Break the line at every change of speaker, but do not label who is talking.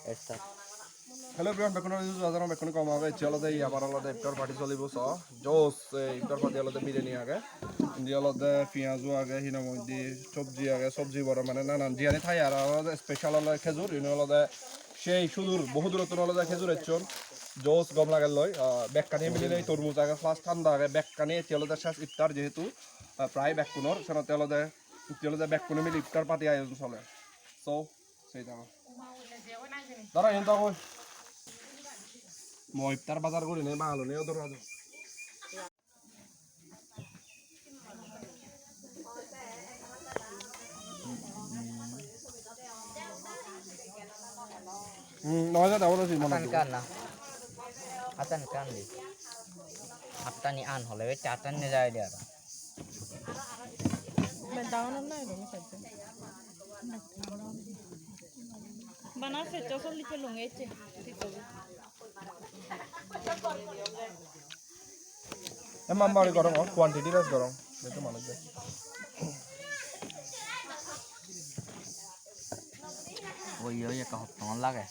Esta.
Hello everyone বেকন জানাম বেকন কম হবে চলতে আবার আলাদা ইফতার পার্টি চলিব স জোস ইফতার পার্টি আলাদা বিরিয়ানি আগে ইন্দি আলাদা পেঁয়াজও আগে হিনা মধ্যে সবজি আগে সবজি বড় মানে নানান জিয়ানি থাই আর আলাদা স্পেশাল আলাদা খেজুর ইনো আলাদা সেই সুদূর বহু দূরত্ব আলাদা খেজুর এচন জোস গম লাগাল লয় বেককানি মিলিলে তরমুজ আগে ফার্স্ট ঠান্ডা আগে বেককানি আলাদা শেষ ইফতার যেহেতু প্রায় বেকুনর সেনাতে আলাদা বেকুনে মিলে ইফতার পার্টি আয়োজন চলে সো সেইটা দাঁড়া এনতা কই মই ইফতার বাজার করি নাই ভালো নেই ওদের রাজু নয় দাও বলছি মনে
Atan kan nah. Atan kan di. Atan ni an hole we atan ni jai dia.
Daun na ito masaya. Bana fecha so licho lungeche.
এমন বাড়ি গরম কোয়ান্টিটি বেশ গরম দেখতে মানুষ
Oi oi ka hot ton lage.